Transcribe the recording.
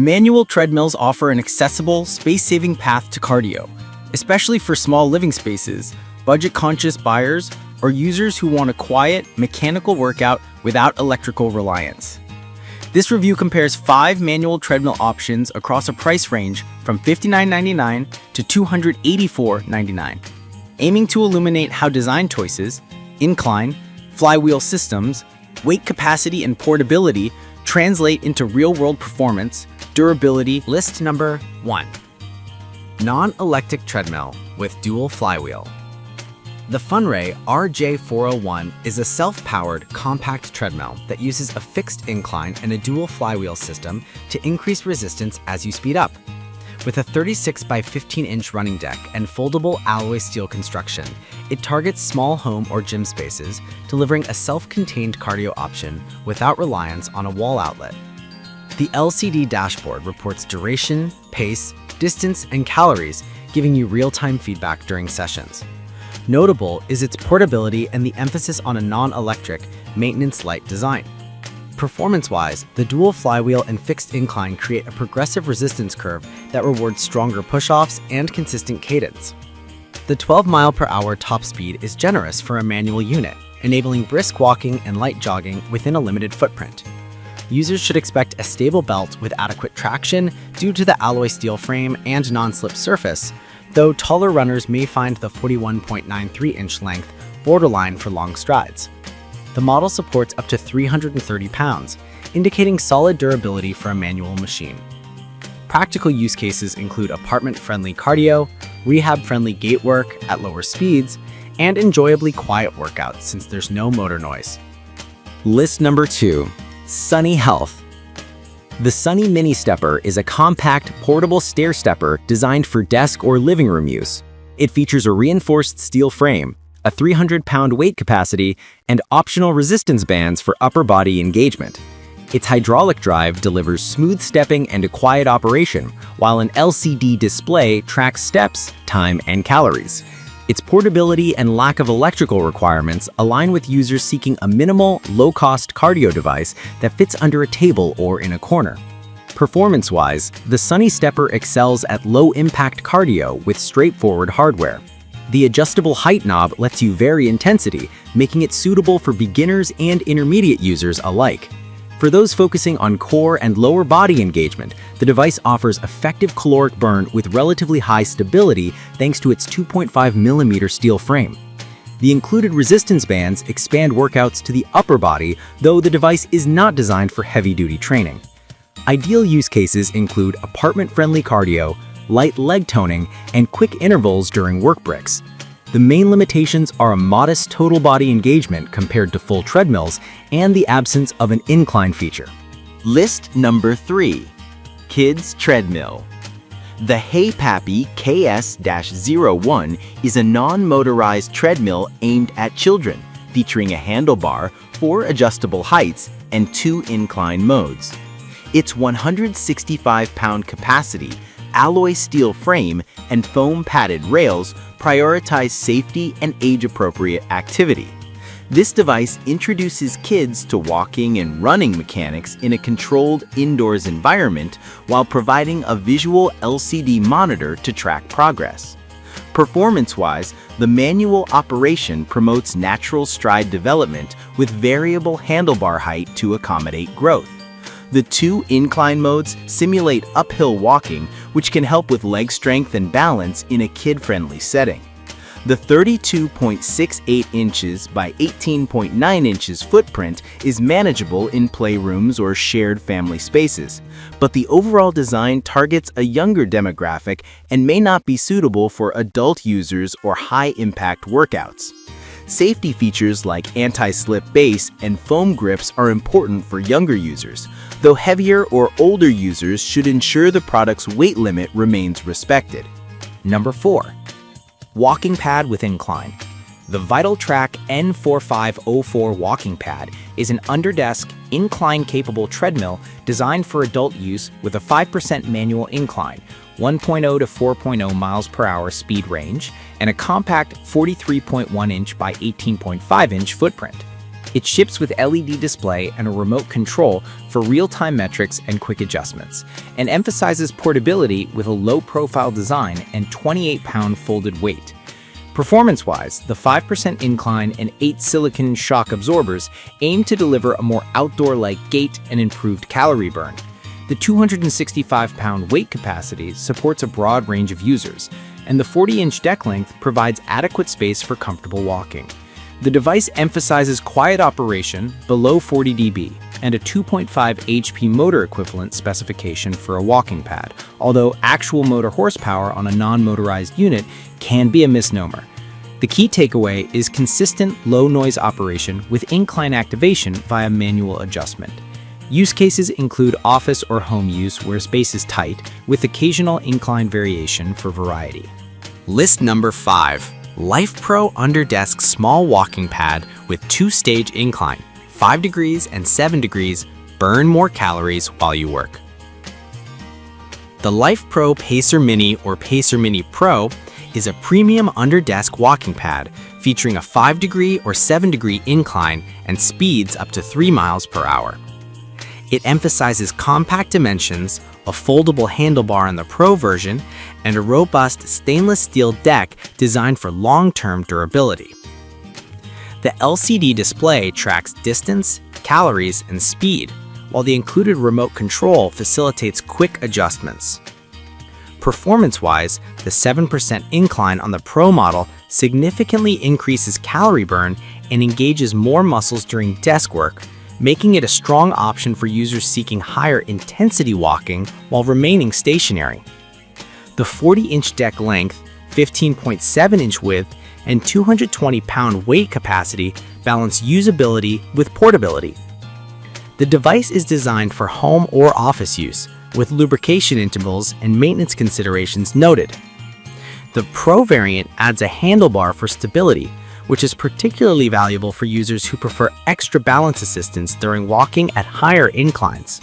Manual treadmills offer an accessible, space-saving path to cardio, especially for small living spaces, budget-conscious buyers, or users who want a quiet, mechanical workout without electrical reliance. This review compares 5 manual treadmill options across a price range from $59.99 to $284.99, aiming to illuminate how design choices, incline, flywheel systems, weight capacity, and portability translate into real-world performance, durability. List number 1. Non-electric treadmill with dual flywheel. The Funray RJ401 is a self-powered, compact treadmill that uses a fixed incline and a dual flywheel system to increase resistance as you speed up. With a 36 by 15-inch running deck and foldable alloy steel construction, it targets small home or gym spaces, delivering a self-contained cardio option without reliance on a wall outlet. The LCD dashboard reports duration, pace, distance, and calories, giving you real-time feedback during sessions. Notable is its portability and the emphasis on a non-electric, maintenance-light design. Performance-wise, the dual flywheel and fixed incline create a progressive resistance curve that rewards stronger push-offs and consistent cadence. The 12-mile-per-hour top speed is generous for a manual unit, enabling brisk walking and light jogging within a limited footprint. Users should expect a stable belt with adequate traction due to the alloy steel frame and non-slip surface, though taller runners may find the 41.93-inch length borderline for long strides. The model supports up to 330 pounds, indicating solid durability for a manual machine. Practical use cases include apartment-friendly cardio, rehab-friendly gait work at lower speeds, and enjoyably quiet workouts since there's no motor noise. List number 2. Sunny Health. The Sunny Mini Stepper is a compact, portable stair stepper designed for desk or living room use. It features a reinforced steel frame, a 300-pound weight capacity, and optional resistance bands for upper body engagement. Its hydraulic drive delivers smooth stepping and a quiet operation, while an LCD display tracks steps, time, and calories. Its portability and lack of electrical requirements align with users seeking a minimal, low-cost cardio device that fits under a table or in a corner. Performance-wise, the Sunny Stepper excels at low-impact cardio with straightforward hardware. The adjustable height knob lets you vary intensity, making it suitable for beginners and intermediate users alike. For those focusing on core and lower body engagement, the device offers effective caloric burn with relatively high stability thanks to its 2.5mm steel frame. The included resistance bands expand workouts to the upper body, though the device is not designed for heavy-duty training. Ideal use cases include apartment-friendly cardio, light leg toning, and quick intervals during work breaks. The main limitations are a modest total body engagement compared to full treadmills and the absence of an incline feature. List number 3. Kids Treadmill. The Hey Pappy KS-01 is a non-motorized treadmill aimed at children, featuring a handlebar, 4 adjustable heights, and 2 incline modes. Its 165-pound capacity, alloy steel frame, and foam-padded rails prioritize safety and age-appropriate activity. This device introduces kids to walking and running mechanics in a controlled indoors environment while providing a visual LCD monitor to track progress. Performance-wise, the manual operation promotes natural stride development with variable handlebar height to accommodate growth. The 2 incline modes simulate uphill walking, which can help with leg strength and balance in a kid-friendly setting. The 32.68 inches by 18.9 inches footprint is manageable in playrooms or shared family spaces, but the overall design targets a younger demographic and may not be suitable for adult users or high-impact workouts. Safety features like anti-slip base and foam grips are important for younger users, though heavier or older users should ensure the product's weight limit remains respected. Number 4. Walking pad with incline. The VitalTrack N4504 walking pad is an underdesk, incline-capable treadmill designed for adult use with a 5% manual incline, 1.0 to 4.0 miles per hour speed range, and a compact 43.1-inch by 18.5-inch footprint. It ships with LED display and a remote control for real-time metrics and quick adjustments, and emphasizes portability with a low-profile design and 28-pound folded weight. Performance-wise, the 5% incline and 8 silicon shock absorbers aim to deliver a more outdoor-like gait and improved calorie burn. The 265-pound weight capacity supports a broad range of users, and the 40-inch deck length provides adequate space for comfortable walking. The device emphasizes quiet operation below 40 dB and a 2.5 HP motor equivalent specification for a walking pad, although actual motor horsepower on a non-motorized unit can be a misnomer. The key takeaway is consistent low-noise operation with incline activation via manual adjustment. Use cases include office or home use where space is tight, with occasional incline variation for variety. List number 5. Life Pro Underdesk Small Walking Pad with 2-stage incline, 5 degrees and 7 degrees, burn more calories while you work. The Life Pro Pacer Mini or Pacer Mini Pro is a premium underdesk walking pad featuring a 5-degree or 7-degree incline and speeds up to 3 miles per hour. It emphasizes compact dimensions, a foldable handlebar in the Pro version, and a robust stainless steel deck designed for long-term durability. The LCD display tracks distance, calories, and speed, while the included remote control facilitates quick adjustments. Performance-wise, the 7% incline on the Pro model significantly increases calorie burn and engages more muscles during desk work, making it a strong option for users seeking higher intensity walking while remaining stationary. The 40-inch deck length, 15.7-inch width, and 220-pound weight capacity balance usability with portability. The device is designed for home or office use, with lubrication intervals and maintenance considerations noted. The Pro variant adds a handlebar for stability, which is particularly valuable for users who prefer extra balance assistance during walking at higher inclines.